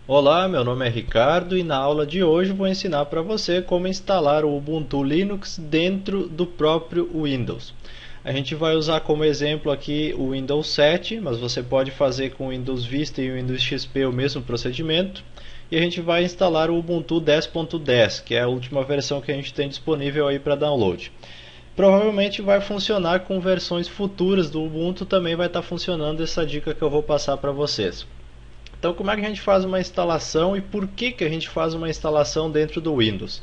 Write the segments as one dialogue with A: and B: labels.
A: Olá, meu nome é Ricardo e na aula de hoje vou ensinar para você como instalar o Ubuntu Linux dentro do próprio Windows. A gente vai usar como exemplo aqui o Windows 7, mas você pode fazer com o Windows Vista e o Windows XP o mesmo procedimento. E a gente vai instalar o Ubuntu 10.10, que é a última versão que a gente tem disponível aí para download. Provavelmente vai funcionar com versões futuras do Ubuntu, também vai estar funcionando essa dica que eu vou passar para vocês. Então, como é que a gente faz uma instalação e por que a gente faz uma instalação dentro do Windows?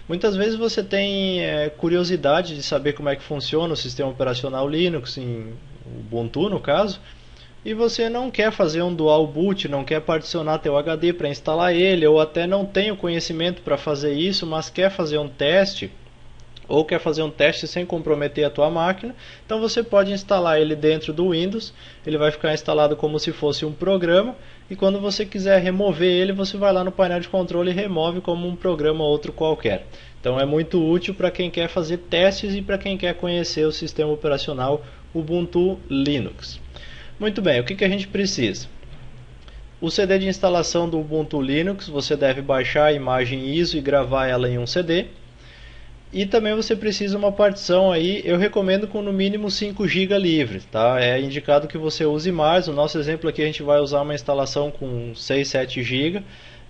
A: Muitas vezes você tem curiosidade de saber como é que funciona o sistema operacional Linux, em Ubuntu no caso, e você não quer fazer um dual boot, não quer particionar teu HD para instalar ele, ou até não tem o conhecimento para fazer isso, mas quer fazer um teste, ou quer fazer um teste sem comprometer a tua máquina, então você pode instalar ele dentro do Windows. Ele vai ficar instalado como se fosse um programa, e quando você quiser remover ele, você vai lá no painel de controle e remove como um programa outro qualquer. Então é muito útil para quem quer fazer testes e para quem quer conhecer o sistema operacional Ubuntu Linux. Muito bem, o que a gente precisa? O CD de instalação do Ubuntu Linux, você deve baixar a imagem ISO e gravar ela em um CD. E também você precisa uma partição aí, eu recomendo com no mínimo 5 GB livre, tá? É indicado que você use mais. No nosso exemplo aqui a gente vai usar uma instalação com 6, 7 GB,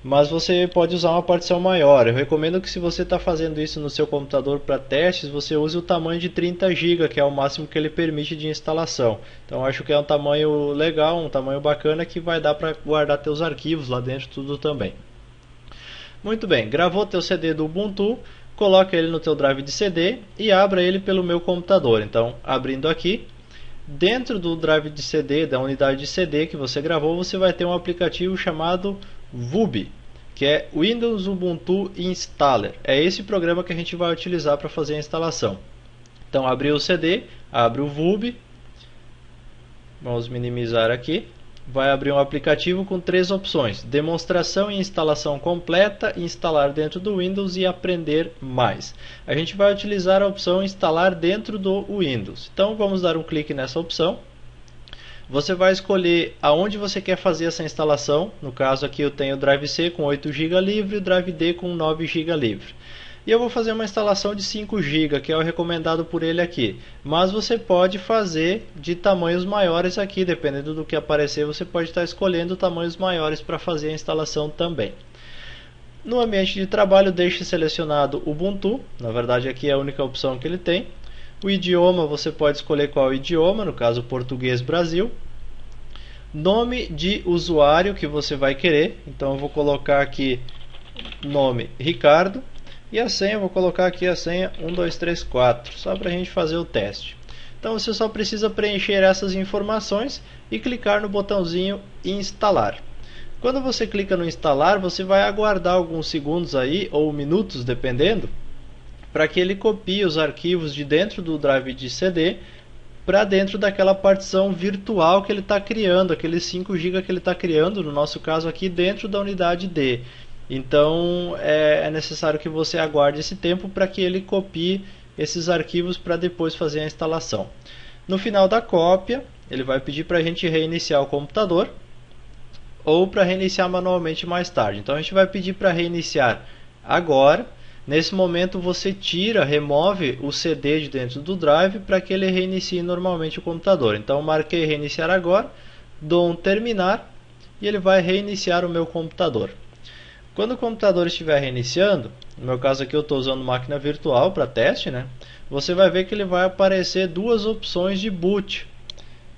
A: mas você pode usar uma partição maior. Eu recomendo que se você está fazendo isso no seu computador para testes, você use o tamanho de 30 GB, que é o máximo que ele permite de instalação. Então acho que é um tamanho legal, um tamanho bacana que vai dar para guardar teus arquivos lá dentro tudo também. Muito bem, gravou teu CD do Ubuntu, coloca ele no teu drive de CD e abra ele pelo meu computador. Então, abrindo aqui, dentro do drive de CD, da unidade de CD que você gravou, você vai ter um aplicativo chamado VUB, que é Windows Ubuntu Installer. É esse programa que a gente vai utilizar para fazer a instalação. Então, abrir o CD, abre o VUB, vamos minimizar aqui. Vai abrir um aplicativo com 3 opções: demonstração e instalação completa, instalar dentro do Windows e aprender mais. A gente vai utilizar a opção instalar dentro do Windows. Então vamos dar um clique nessa opção. Você vai escolher aonde você quer fazer essa instalação. No caso aqui eu tenho o Drive C com 8 GB livre e o Drive D com 9 GB livre. E eu vou fazer uma instalação de 5 GB, que é o recomendado por ele aqui. Mas você pode fazer de tamanhos maiores aqui, dependendo do que aparecer, você pode estar escolhendo tamanhos maiores para fazer a instalação também. No ambiente de trabalho, deixe selecionado Ubuntu, na verdade aqui é a única opção que ele tem. O idioma, você pode escolher qual idioma, no caso português Brasil. Nome de usuário que você vai querer, então eu vou colocar aqui nome Ricardo. E a senha, eu vou colocar aqui a senha 1234, só para a gente fazer o teste. Então você só precisa preencher essas informações e clicar no botãozinho instalar. Quando você clica no instalar, você vai aguardar alguns segundos aí, ou minutos dependendo, para que ele copie os arquivos de dentro do drive de CD para dentro daquela partição virtual que ele está criando, aqueles 5 GB que ele está criando, no nosso caso aqui dentro da unidade D. Então é necessário que você aguarde esse tempo para que ele copie esses arquivos para depois fazer a instalação. No final da cópia, ele vai pedir para a gente reiniciar o computador ou para reiniciar manualmente mais tarde. Então a gente vai pedir para reiniciar agora. Nesse momento você remove o CD de dentro do drive para que ele reinicie normalmente o computador. Então marquei reiniciar agora, dou um terminar e ele vai reiniciar o meu computador. Quando o computador estiver reiniciando, no meu caso aqui eu estou usando máquina virtual para teste, né? Você vai ver que ele vai aparecer duas opções de boot.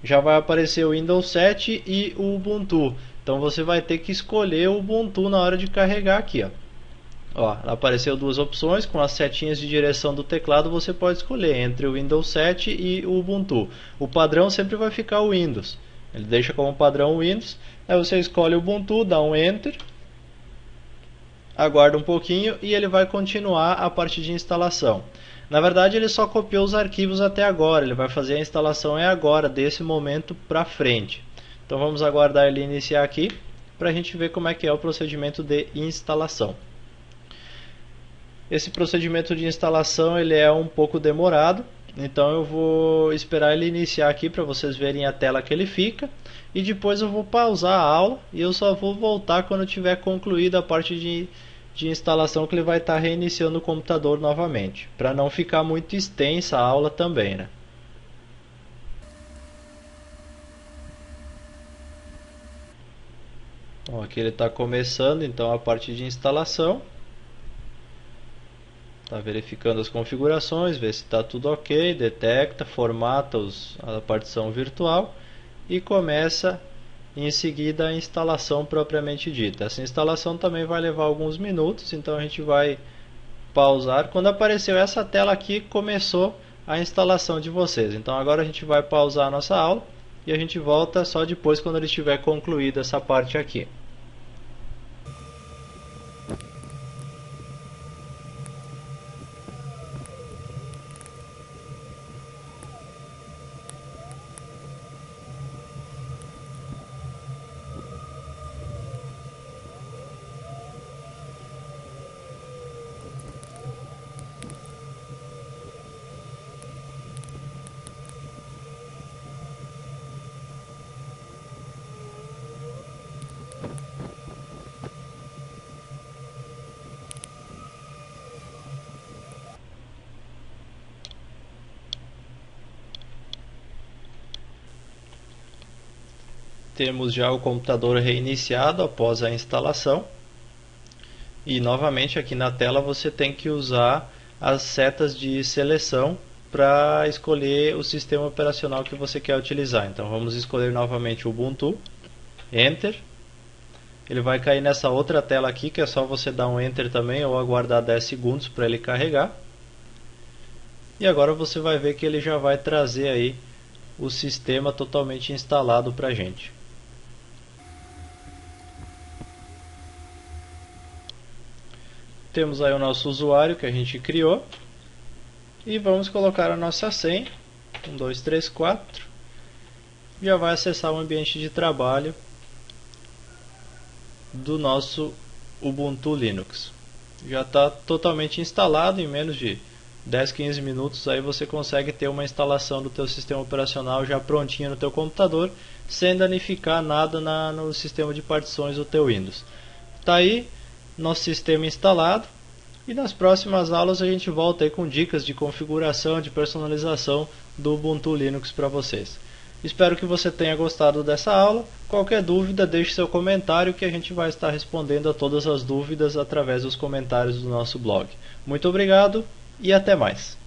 A: Já vai aparecer o Windows 7 e o Ubuntu. Então você vai ter que escolher o Ubuntu na hora de carregar aqui, ó. Apareceu duas opções, com as setinhas de direção do teclado você pode escolher entre o Windows 7 e o Ubuntu. O padrão sempre vai ficar o Windows. Ele deixa como padrão o Windows. Aí você escolhe o Ubuntu, dá um Enter. Aguarda um pouquinho e ele vai continuar a parte de instalação. Na verdade ele só copiou os arquivos até agora, ele vai fazer a instalação agora, desse momento para frente. Então vamos aguardar ele iniciar aqui para a gente ver como é que é o procedimento de instalação. Esse procedimento de instalação ele é um pouco demorado, Então eu vou esperar ele iniciar aqui para vocês verem a tela que ele fica. E depois eu vou pausar a aula e eu só vou voltar quando eu tiver concluído a parte de instalação, que ele vai estar reiniciando o computador novamente. Para não ficar muito extensa a aula também, né? Bom, aqui ele está começando então a parte de instalação. Está verificando as configurações, vê se está tudo ok, detecta, formata a partição virtual e começa em seguida a instalação propriamente dita. Essa instalação também vai levar alguns minutos, então a gente vai pausar. Quando apareceu essa tela aqui, começou a instalação de vocês. Então agora a gente vai pausar a nossa aula e a gente volta só depois quando ele estiver concluída essa parte aqui. Temos já o computador reiniciado após a instalação. E novamente aqui na tela você tem que usar as setas de seleção para escolher o sistema operacional que você quer utilizar. Então vamos escolher novamente o Ubuntu, Enter. Ele vai cair nessa outra tela aqui, que é só você dar um Enter também ou aguardar 10 segundos para ele carregar. E agora você vai ver que ele já vai trazer aí o sistema totalmente instalado para a gente. Temos aí o nosso usuário que a gente criou. E vamos colocar a nossa senha. 1, 2, 3, 4. Já vai acessar o ambiente de trabalho do nosso Ubuntu Linux. Já está totalmente instalado, em menos de 10, 15 minutos aí você consegue ter uma instalação do teu sistema operacional já prontinha no teu computador, sem danificar nada no sistema de partições do teu Windows. Está aí nosso sistema instalado, e nas próximas aulas a gente volta aí com dicas de configuração, de personalização do Ubuntu Linux para vocês. Espero que você tenha gostado dessa aula. Qualquer dúvida, deixe seu comentário que a gente vai estar respondendo a todas as dúvidas através dos comentários do nosso blog. Muito obrigado e até mais!